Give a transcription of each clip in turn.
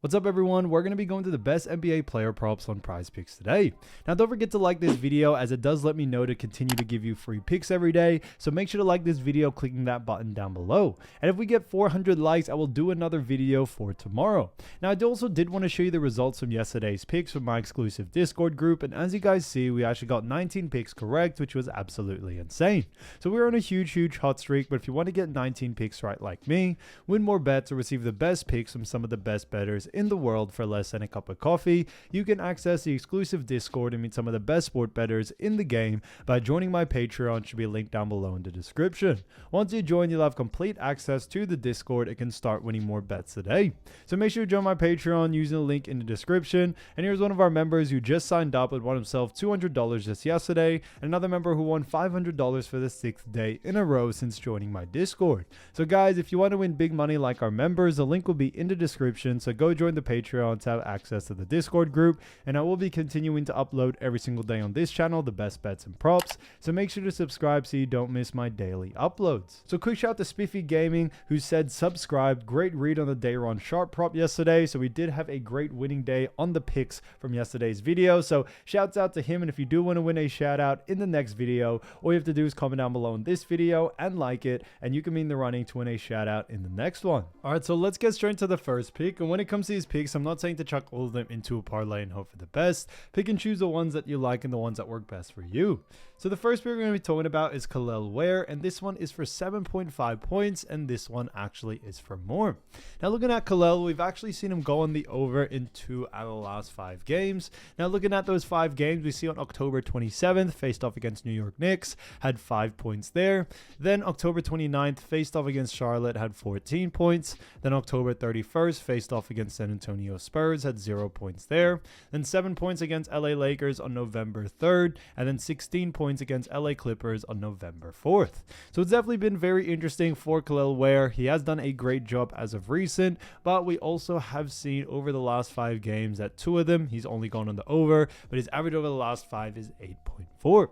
What's up, everyone? We're going to be going to the best NBA player props on PrizePicks today. Now, don't forget to like this video, as it does let me know to continue to give you free picks every day. So make sure to like this video clicking that button down below. And if we get 400 likes, I will do another video for tomorrow. Now, I also did want to show you the results from yesterday's picks from my exclusive Discord group. And as you guys see, we actually got 19 picks correct, which was absolutely insane. So we're on a huge hot streak. But if you want to get 19 picks right like me, win more bets, or receive the best picks from some of the best bettors in the world for less than a cup of coffee, you can access the exclusive Discord and meet some of the best sport bettors in the game by joining my Patreon. Should be linked down below in the description. Once you join, you'll have complete access to the Discord and can start winning more bets today. So make sure to join my Patreon using the link in the description. And here's one of our members who just signed up and won himself $200 just yesterday, and another member who won $500 for the 6th day in a row since joining my Discord. So guys, if you want to win big money like our members, the link will be in the description. So go join the Patreon to have access to the Discord group, and I will be continuing to upload every single day on this channel the best bets and props, so make sure to subscribe so you don't miss my daily uploads. So quick shout out to Spiffy Gaming, who said subscribe. Great read on the Dayron Sharp prop yesterday, so we did have a great winning day on the picks from yesterday's video. So shouts out to him, and if you do want to win a shout out in the next video, all you have to do is comment down below in this video and like it, and you can be in the running to win a shout out in the next one. All right, so let's get straight into the first pick. And when it comes to these picks, I'm not saying to chuck all of them into a parlay and hope for the best. Pick and choose the ones that you like and the ones that work best for you. So the first pick we're going to be talking about is Kel'el Ware, and this one is for 7.5 points, and this one actually is for more. Now looking at Kel'el, we've actually seen him go on the over in 2 out of the last 5 games. Now looking at those 5 games, we see on October 27th, faced off against New York Knicks, had 5 points there. Then October 29th, faced off against Charlotte, had 14 points. Then October 31st, faced off against San Antonio Spurs, had 0 points there. Then 7 points against LA Lakers on November 3rd, and then 16 points against LA Clippers on November 4th. So it's definitely been very interesting for Kel'el Ware. He has done a great job as of recent, but we also have seen over the last 5 games that 2 of them he's only gone on the over, but his average over the last 5 is 8.4.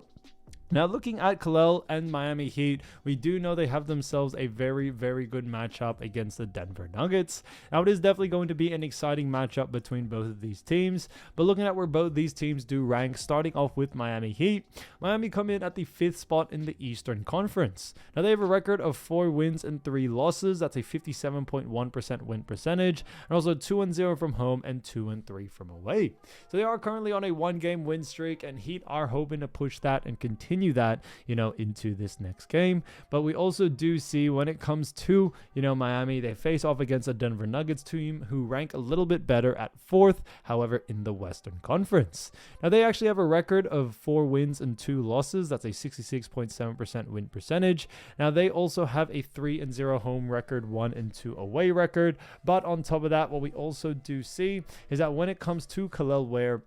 Now looking at Kel'el and Miami Heat, we do know they have themselves a very good matchup against the Denver Nuggets. Now it is definitely going to be an exciting matchup between both of these teams, but looking at where both these teams do rank, starting off with Miami Heat, Miami come in at the 5th spot in the Eastern Conference. Now they have a record of 4 wins and 3 losses. That's a 57.1% win percentage, and also 2-0 from home and 2-3 from away. So they are currently on a 1-game win streak, and Heat are hoping to push that and continue that, into this next game. But we also do see when it comes to, Miami, they face off against a Denver Nuggets team who rank a little bit better at 4th, however, in the Western Conference. Now they actually have a record of 4 wins and 2 losses. That's a 66.7% win percentage. Now they also have a 3-0 home record, 1-2 away record. But on top of that, what we also do see is that when it comes to Kel'el Ware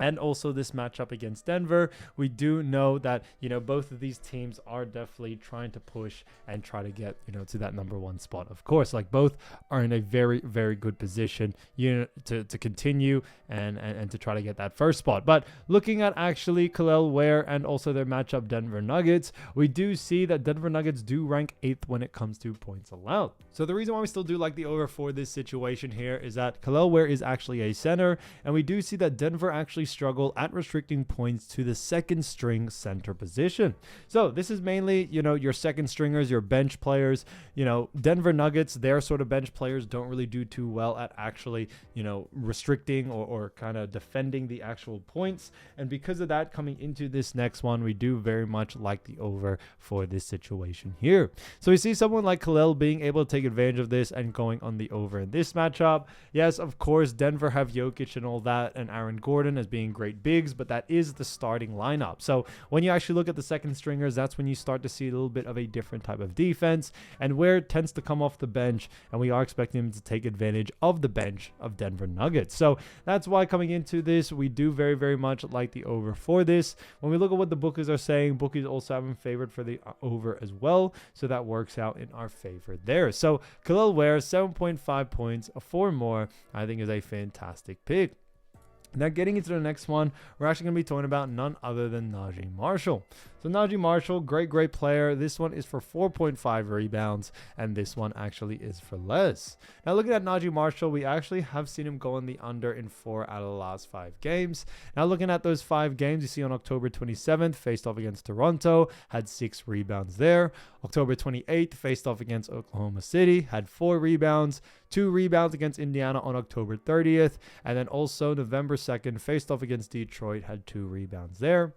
and also this matchup against Denver, we do know that, both of these teams are definitely trying to push and try to get, to that number 1 spot. Of course, like both are in a very good position, to continue and to try to get that first spot. But looking at actually Kel'el Ware and also their matchup Denver Nuggets, we do see that Denver Nuggets do rank 8th when it comes to points allowed. So the reason why we still do like the over for this situation here is that Kel'el Ware is actually a center, and we do see that Denver actually struggle at restricting points to the 2nd string center position. So this is mainly, your 2nd stringers, your bench players. Denver Nuggets, their sort of bench players don't really do too well at actually, restricting or kind of defending the actual points. And because of that, coming into this next one, we do very much like the over for this situation here. So we see someone like Kel'el being able to take advantage of this and going on the over in this matchup. Yes, of course, Denver have Jokic and all that, and Aaron Gordon as being great bigs, but that is the starting lineup. So when you actually look at the 2nd stringers, that's when you start to see a little bit of a different type of defense, and Ware tends to come off the bench, and we are expecting him to take advantage of the bench of Denver Nuggets. So that's why coming into this, we do very much like the over for this. When we look at what the bookies are saying, bookies also have him favored for the over as well, so that works out in our favor there. So Kel'el Ware, 7.5 points, 4 more, I think is a fantastic pick. Now, getting into the next one, we're actually going to be talking about none other than Naji Marshall. So Naji Marshall, great player. This one is for 4.5 rebounds, and this one actually is for less. Now, looking at Naji Marshall, we actually have seen him go on the under in 4 out of the last 5 games. Now, looking at those 5 games, you see on October 27th, faced off against Toronto, had 6 rebounds there. October 28th, faced off against Oklahoma City, had 4 rebounds. 2 rebounds against Indiana on October 30th, and then also November 2nd, faced off against Detroit, had 2 rebounds there.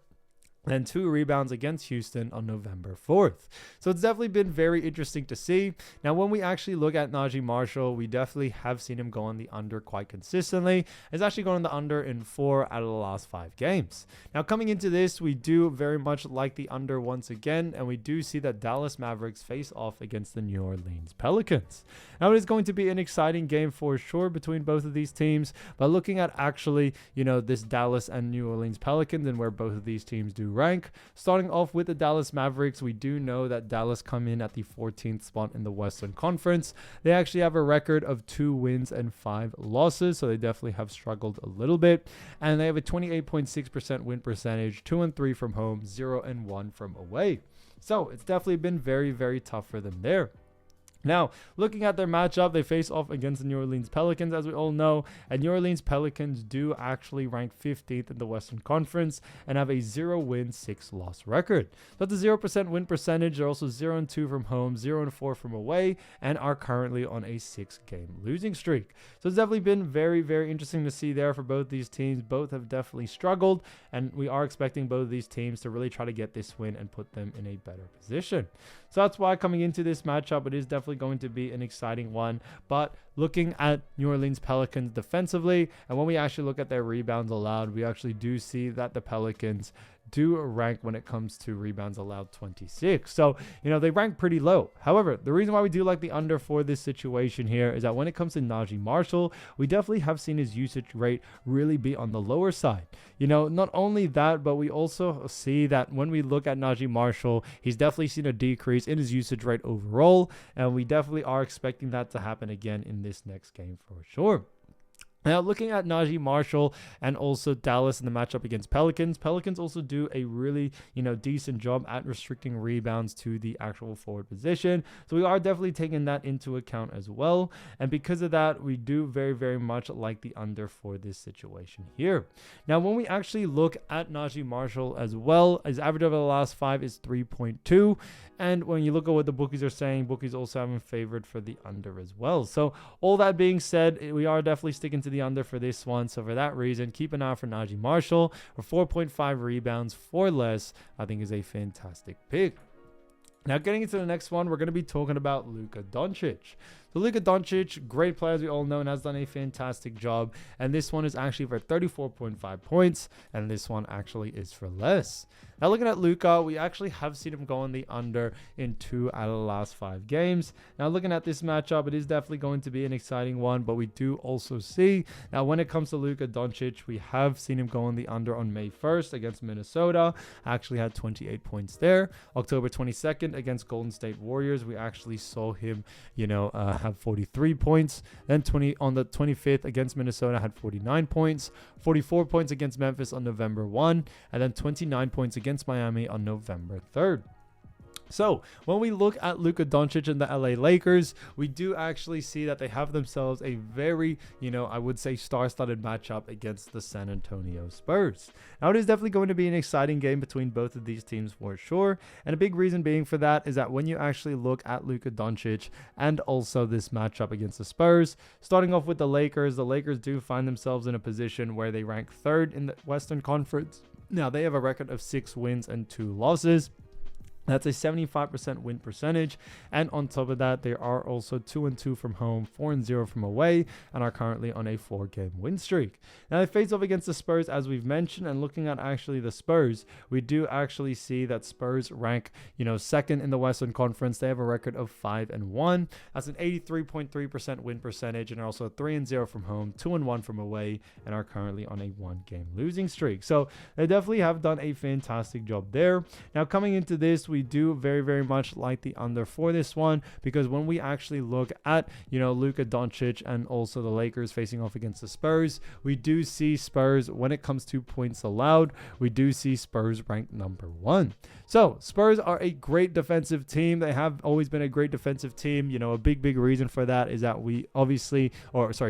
And 2 rebounds against Houston on November 4th. So it's definitely been very interesting to see. Now, when we actually look at Naji Marshall, we definitely have seen him go on the under quite consistently. He's actually going on the under in 4 out of the last 5 games. Now, coming into this, we do very much like the under once again, and we do see that Dallas Mavericks face off against the New Orleans Pelicans. Now, it is going to be an exciting game for sure between both of these teams, but looking at actually, this Dallas and New Orleans Pelicans and where both of these teams do rank. Starting off with the Dallas Mavericks, we do know that Dallas come in at the 14th spot in the Western Conference. They actually have a record of 2 wins and 5 losses, so they definitely have struggled a little bit. And they have a 28.6% win percentage, 2-3 from home, 0-1 from away. So it's definitely been very tough for them there. Now, looking at their matchup, they face off against the New Orleans Pelicans, as we all know, and New Orleans Pelicans do actually rank 15th in the Western Conference and have a 0-win, 6-loss record. So that's a 0% win percentage. They're also 0-2 from home, 0-4 from away, and are currently on a 6-game losing streak. So it's definitely been very interesting to see there for both these teams. Both have definitely struggled, and we are expecting both of these teams to really try to get this win and put them in a better position. So that's why coming into this matchup, it is definitely going to be an exciting one. But looking at New Orleans Pelicans defensively, and when we actually look at their rebounds allowed, we actually do see that the Pelicans do rank when it comes to rebounds allowed 26. So, they rank pretty low. However, the reason why we do like the under for this situation here is that when it comes to Naji Marshall, we definitely have seen his usage rate really be on the lower side. Not only that, but we also see that when we look at Naji Marshall, he's definitely seen a decrease in his usage rate overall, and we definitely are expecting that to happen again in this next game for sure. Now, looking at Naji Marshall and also Dallas in the matchup against Pelicans, Pelicans also do a really, decent job at restricting rebounds to the actual forward position. So we are definitely taking that into account as well. And because of that, we do very much like the under for this situation here. Now, when we actually look at Naji Marshall as well, his average over the last 5 is 3.2. And when you look at what the bookies are saying, bookies also have him favored for the under as well. So all that being said, we are definitely sticking to the under for this one. So for that reason, keep an eye out for Naji Marshall for 4.5 rebounds for less. I think is a fantastic pick. Now, getting into the next one, we're going to be talking about Luka Doncic. So Luka Doncic, great player as we all know, and has done a fantastic job. And this one is actually for 34.5 points, and this one actually is for less. Now, looking at Luka, we actually have seen him go on the under in 2 out of the last 5 games. Now, looking at this matchup, it is definitely going to be an exciting one, but we do also see, now when it comes to Luka Doncic, we have seen him go on the under on May 1st against Minnesota. Actually had 28 points there. October 22nd against Golden State Warriors, we actually saw him, have 43 points. Then on the 25th against Minnesota had 49 points. 44 points against Memphis on November 1, and then 29 points against Miami on November 3rd. So when we look at Luka Doncic and the LA Lakers, we do actually see that they have themselves a very, I would say star-studded matchup against the San Antonio Spurs. Now, it is definitely going to be an exciting game between both of these teams for sure. And a big reason being for that is that when you actually look at Luka Doncic and also this matchup against the Spurs, starting off with the Lakers do find themselves in a position where they rank 3rd in the Western Conference. Now, they have a record of 6 wins and 2 losses. That's a 75% win percentage. And on top of that, they are also 2-2 from home, 4-0 from away, and are currently on a 4-game win streak. Now, they face off against the Spurs, as we've mentioned, and looking at actually the Spurs, we do actually see that Spurs rank, 2nd in the Western Conference. They have a record of 5-1. That's an 83.3% win percentage, and are also 3-0 from home, 2-1 from away, and are currently on a 1-game losing streak. So they definitely have done a fantastic job there. Now, coming into this, we we do very much like the under for this one, because when we actually look at, Luka Doncic and also the Lakers facing off against the Spurs, we do see Spurs, when it comes to points allowed, we do see Spurs ranked number 1. So Spurs are a great defensive team. They have always been a great defensive team. A big reason for that is that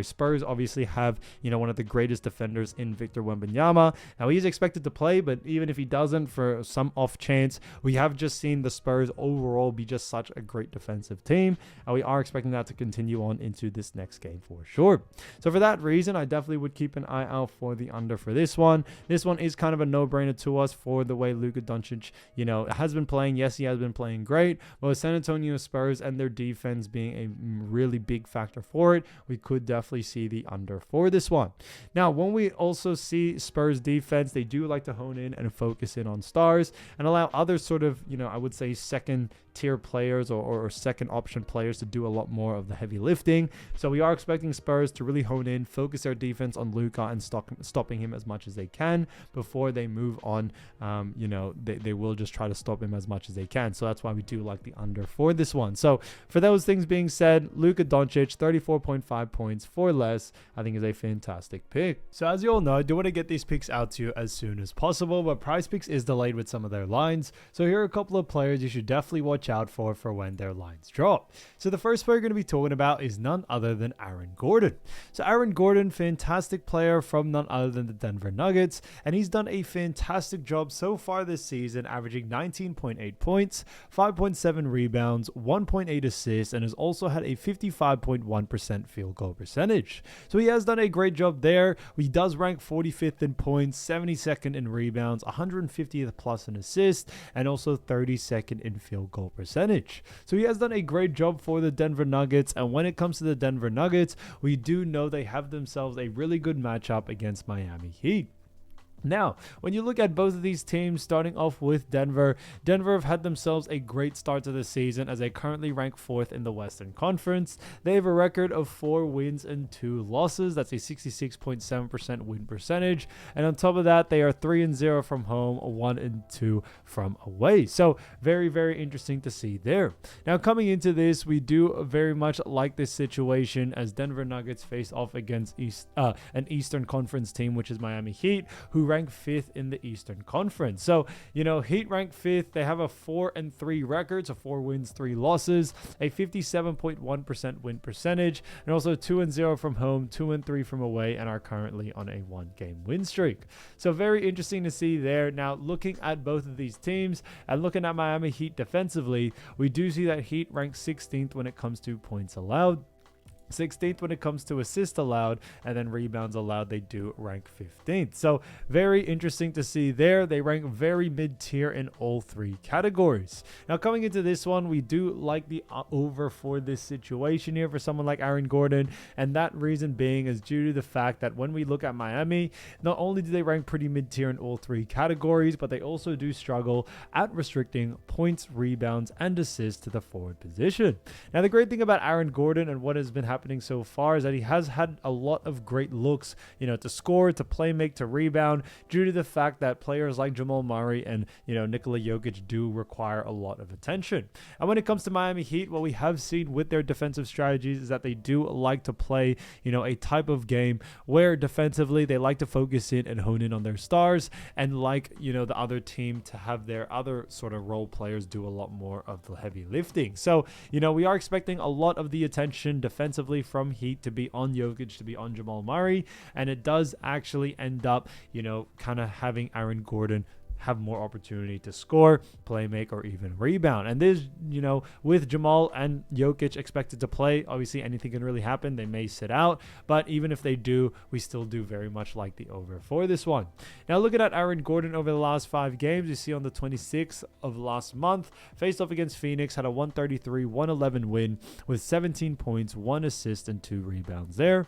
Spurs obviously have, one of the greatest defenders in Victor Wembanyama. Now he's expected to play, but even if he doesn't, for some off chance, we have just seen the Spurs overall be just such a great defensive team, and we are expecting that to continue on into this next game for sure. So for that reason, I definitely would keep an eye out for the under for this one. This one is kind of a no-brainer to us for the way Luka Doncic, has been playing. Yes, he has been playing great, but with San Antonio Spurs and their defense being a really big factor for it, we could definitely see the under for this one. Now, when we also see Spurs defense, they do like to hone in and focus in on stars and allow other sort of, I would say second tier players or second option players to do a lot more of the heavy lifting. So we are expecting Spurs to really hone in, focus their defense on Luka and stopping him as much as they can before they move on. They will just try to stop him as much as they can. So that's why we do like the under for this one. So for those things being said, Luka Doncic, 34.5 points for less, I think is a fantastic pick. So as you all know, I do want to get these picks out to you as soon as possible, but PrizePicks is delayed with some of their lines. So here are a couple of players you should definitely watch out for when their lines drop. So the first player we're going to be talking about is none other than Aaron Gordon. So Aaron Gordon, fantastic player from none other than the Denver Nuggets, and he's done a fantastic job so far this season, averaging 19.8 points, 5.7 rebounds, 1.8 assists, and has also had a 55.1% field goal percentage. So he has done a great job there. He does rank 45th in points, 72nd in rebounds, 150th plus in assists, and also 32nd in field goal percentage. So he has done a great job for the Denver Nuggets, and when it comes to the Denver Nuggets, we do know they have themselves a really good matchup against Miami Heat. Now, when you look at both of these teams, starting off with Denver have had themselves a great start to the season as they currently rank 4th in the Western Conference. They have a record of 4 wins and 2 losses. That's a 66.7% win percentage. And on top of that, they are 3-0 from home, 1-2 from away. So very interesting to see there. Now, coming into this, we do very much like this situation as Denver Nuggets face off against an Eastern Conference team, which is Miami Heat, who rank 5th in the Eastern Conference. So, Heat rank 5th. They have a 4-3 record, so 4 wins, 3 losses, a 57.1% win percentage, and also 2-0 from home, 2-3 from away, and are currently on a 1-game win streak. So very interesting to see there. Now, looking at both of these teams and looking at Miami Heat defensively, we do see that Heat ranks 16th when it comes to points allowed, 16th when it comes to assists allowed, and then rebounds allowed, they do rank 15th. So very interesting to see there. They rank very mid-tier in all 3 categories. Now coming into this one, we do like the over for this situation here for someone like Aaron Gordon, and that reason being is due to the fact that when we look at Miami, not only do they rank pretty mid-tier in all 3 categories, but they also do struggle at restricting points, rebounds, and assists to the forward position. Now the great thing about Aaron Gordon and what has been happening so far is that he has had a lot of great looks, to score, to play make, to rebound, due to the fact that players like Jamal Murray and, Nikola Jokic do require a lot of attention. And when it comes to Miami Heat, what we have seen with their defensive strategies is that they do like to play, a type of game where defensively they like to focus in and hone in on their stars, and like, the other team to have their other sort of role players do a lot more of the heavy lifting. So, we are expecting a lot of the attention defensively from Heat to be on Jokic, to be on Jamal Murray, and it does actually end up, kind of having Aaron Gordon have more opportunity to score, play make, or even rebound. And this, with Jamal and Jokic expected to play, obviously anything can really happen. They may sit out, but even if they do, we still do very much like the over for this one. Now looking at Aaron Gordon over the last 5 games, you see on the 26th of last month, faced off against Phoenix, had a 133-111 win with 17 points, 1 assist, and 2 rebounds there.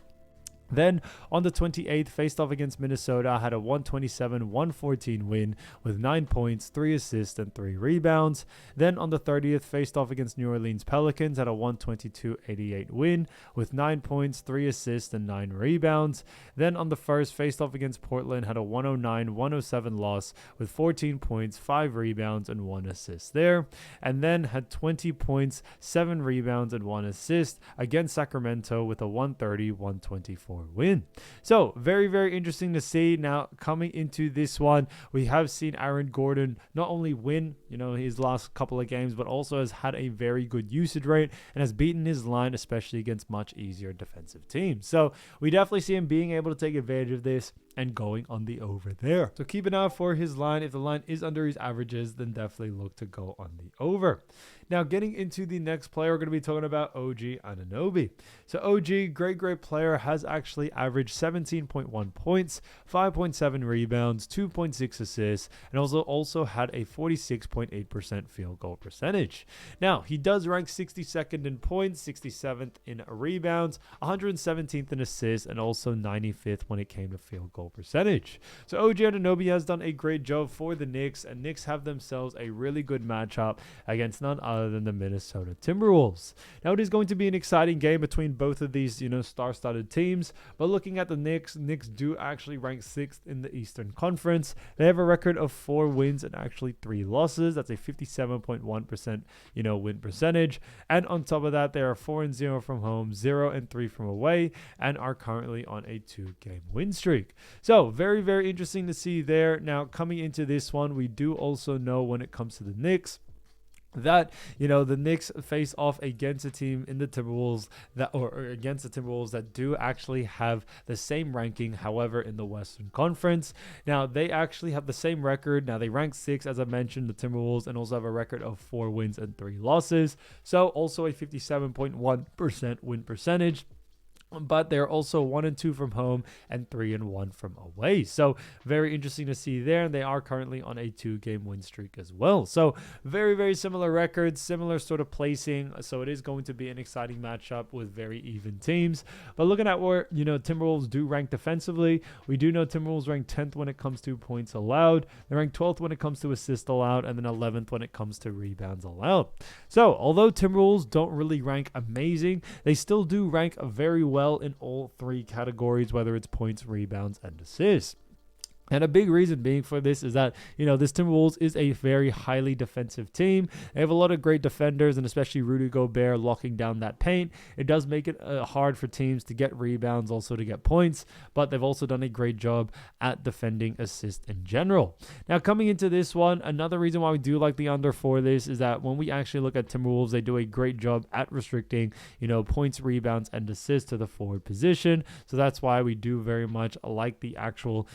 Then on the 28th, faced off against Minnesota, had a 127-114 win with 9 points, 3 assists, and 3 rebounds. Then on the 30th, faced off against New Orleans Pelicans, had a 122-88 win with 9 points, 3 assists, and 9 rebounds. Then on the 1st, faced off against Portland, had a 109-107 loss with 14 points, 5 rebounds, and 1 assist there. And then had 20 points, 7 rebounds, and 1 assist against Sacramento with a 130-124 win. So very, very interesting to see. Now coming into this one, we have seen Aaron Gordon not only win, his last couple of games, but also has had a very good usage rate and has beaten his line, especially against much easier defensive teams. So we definitely see him being able to take advantage of this and going on the over there. So keep an eye out for his line. If the line is under his averages, then definitely look to go on the over. Now, getting into the next player, we're going to be talking about OG Anunoby. So OG, great player, has actually averaged 17.1 points, 5.7 rebounds, 2.6 assists, and also had a 46.8% field goal percentage. Now, he does rank 62nd in points, 67th in rebounds, 117th in assists, and also 95th when it came to field goal percentage. So OG Anunoby has done a great job for the Knicks, and Knicks have themselves a really good matchup against none other than the Minnesota Timberwolves. Now it is going to be an exciting game between both of these, star-studded teams, but looking at the Knicks do actually rank 6th in the Eastern Conference. They have a record of 4 wins and actually 3 losses. That's a 57.1%, win percentage. And on top of that, they are 4-0 from home, 0-3 from away, and are currently on a 2-game win streak. So very, very interesting to see there. Now coming into this one, we do also know when it comes to the Knicks that the Knicks face off against a team in the Timberwolves against the Timberwolves that do actually have the same ranking, however, in the Western Conference. Now they actually have the same record. Now they rank 6th, as I mentioned, the Timberwolves, and also have a record of 4 wins and 3 losses. So also a 57.1% win percentage. But they're also 1-2 from home and 3-1 from away. So very interesting to see there. And they are currently on a 2-game win streak as well. So very, very similar records, similar sort of placing. So it is going to be an exciting matchup with very even teams. But looking at where, Timberwolves do rank defensively, we do know Timberwolves rank 10th when it comes to points allowed. They rank 12th when it comes to assists allowed, and then 11th when it comes to rebounds allowed. So although Timberwolves don't really rank amazing, they still do rank very well in all 3 categories, whether it's points, rebounds, and assists. And a big reason being for this is that, this Timberwolves is a very highly defensive team. They have a lot of great defenders, and especially Rudy Gobert locking down that paint. It does make it hard for teams to get rebounds, also to get points, but they've also done a great job at defending assists in general. Now, coming into this one, another reason why we do like the under for this is that when we actually look at Timberwolves, they do a great job at restricting, points, rebounds, and assists to the forward position. So that's why we do very much like the actual,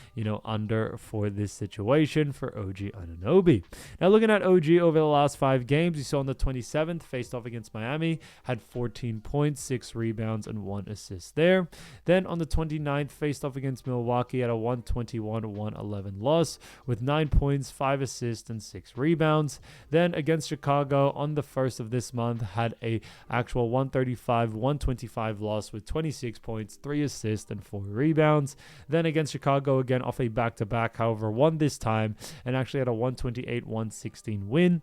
under for this situation for OG Anunoby. Now looking at OG over the last 5 games, you saw on the 27th, faced off against Miami, had 14 points, 6 rebounds, and 1 assist there. Then on the 29th, faced off against Milwaukee, had a 121-111 loss with 9 points, 5 assists, and 6 rebounds. Then against Chicago on the 1st of this month, had a actual 135-125 loss with 26 points, 3 assists, and 4 rebounds. Then against Chicago again off a back-to-back, however, won this time and actually had a 128-116 win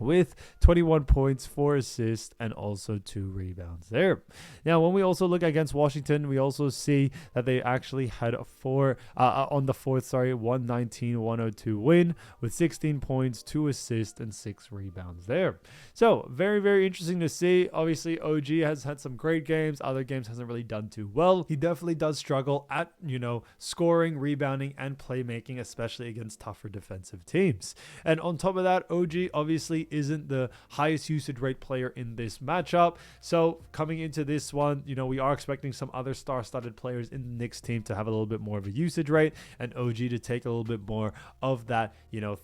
with 21 points, 4 assists, and also 2 rebounds there. Now, when we also look against Washington, we also see that they actually had a 119-102 win with 16 points, 2 assists, and 6 rebounds there. So, very, very interesting to see. Obviously, OG has had some great games. Other games hasn't really done too well. He definitely does struggle at, scoring, rebounding, and playmaking, especially against tougher defensive teams. And on top of that, OG obviously isn't the highest usage rate player in this matchup. So coming into this one, we are expecting some other star-studded players in the Knicks team to have a little bit more of a usage rate, and OG to take a little bit more of that,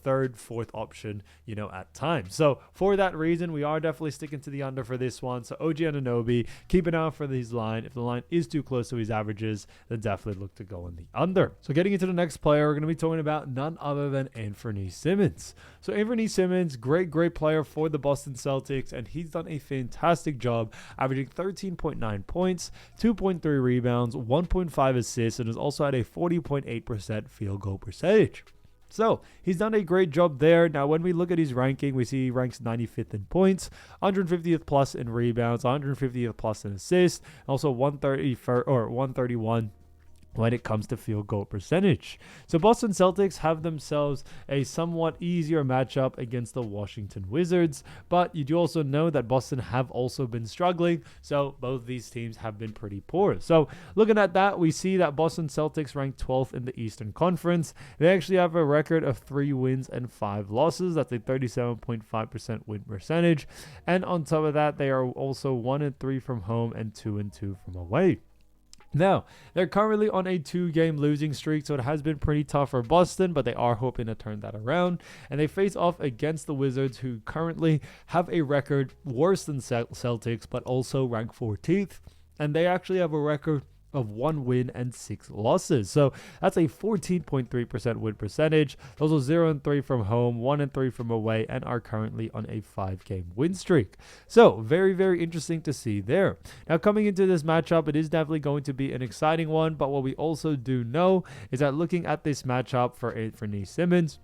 third, fourth option, at times. So for that reason, we are definitely sticking to the under for this one. So OG Anunoby, keep an eye out for his line. If the line is too close to his averages, then definitely look to go on the under. So getting into the next player, we're going to be talking about none other than Anfernee Simons. So Anfernee Simons, great great player for the Boston Celtics, and he's done a fantastic job, averaging 13.9 points, 2.3 rebounds, 1.5 assists, and has also had a 40.8% field goal percentage. So he's done a great job there. Now, when we look at his ranking, we see he ranks 95th in points, 150th plus in rebounds, 150th plus in assists, also 131 when it comes to field goal percentage. So Boston Celtics have themselves a somewhat easier matchup against the Washington Wizards, but you do also know that Boston have also been struggling, so both these teams have been pretty poor. So looking at that, we see that Boston Celtics rank 12th in the Eastern Conference. They actually have a record of 3 wins and 5 losses. That's a 37.5% win percentage. And on top of that, they are also 1-3 from home and 2-2 from away. Now, they're currently on a 2-game losing streak, so it has been pretty tough for Boston, but they are hoping to turn that around. And they face off against the Wizards, who currently have a record worse than Celtics, but also rank 14th. And they actually have a record of 1 win and 6 losses. So that's a 14.3% win percentage. Those are 0-3 from home, 1-3 from away, and are currently on a 5-game win streak. So very, very interesting to see there. Now, coming into this matchup, it is definitely going to be an exciting one, but what we also do know is that looking at this matchup for Anfernee Simons,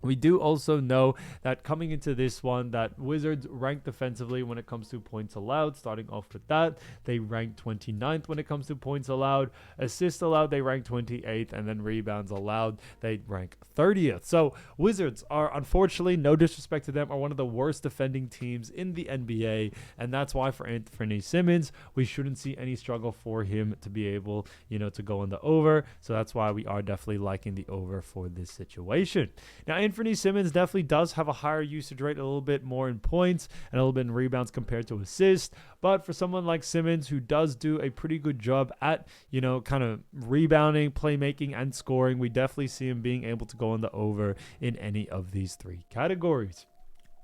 we do also know that coming into this one, that Wizards rank defensively when it comes to points allowed. Starting off with that, they rank 29th when it comes to points allowed. Assists allowed, they rank 28th. And then rebounds allowed, they rank 30th. So Wizards are, unfortunately, no disrespect to them, are one of the worst defending teams in the NBA. And that's why for Anfernee Simons, we shouldn't see any struggle for him to be able, to go on the over. So that's why we are definitely liking the over for this situation. Now, Anfernee Simons definitely does have a higher usage rate, a little bit more in points and a little bit in rebounds compared to assists. But for someone like Simons, who does do a pretty good job at, kind of rebounding, playmaking, and scoring, we definitely see him being able to go on the over in any of these 3 categories.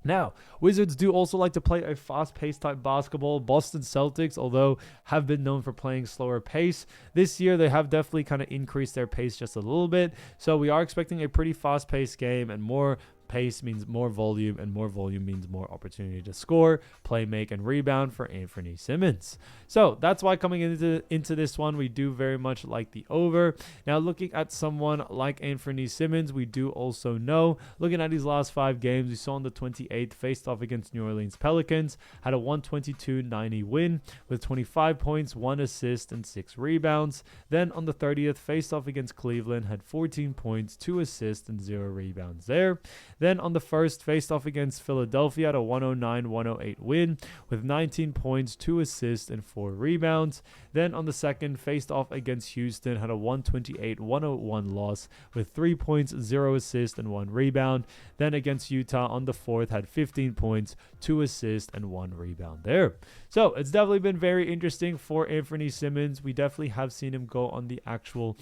Now, Wizards do also like to play a fast-paced type basketball. Boston Celtics, although have been known for playing slower pace, this year they have definitely kind of increased their pace just a little bit. So we are expecting a pretty fast-paced game, and more pace means more volume, and more volume means more opportunity to score, play, make, and rebound for Anfernee Simons. So that's why coming into this one, we do very much like the over. Now, looking at someone like Anfernee Simons, we do also know, looking at his last 5 games, we saw on the 28th, faced off against New Orleans Pelicans, had a 122-90 win with 25 points, 1 assist, and 6 rebounds. Then on the 30th, faced off against Cleveland, had 14 points, 2 assists, and 0 rebounds there. Then on the first, faced off against Philadelphia, had a 109-108 win with 19 points, 2 assists, and 4 rebounds. Then on the second, faced off against Houston, had a 128-101 loss with 3 points, 0 assists, and 1 rebound. Then against Utah on the fourth, had 15 points, 2 assists, and 1 rebound there. So it's definitely been very interesting for Anfernee Simons. We definitely have seen him go on the actual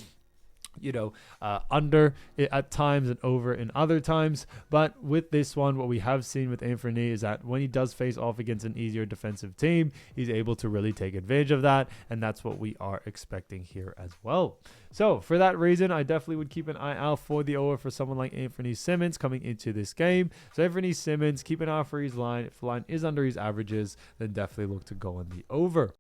under at times and over in other times. But with this one, what we have seen with Anfernee is that when he does face off against an easier defensive team, he's able to really take advantage of that. And that's what we are expecting here as well. So for that reason, I definitely would keep an eye out for the over for someone like Anfernee Simons coming into this game. So Anfernee Simons, keep an eye out for his line. If the line is under his averages, then definitely look to go on the over.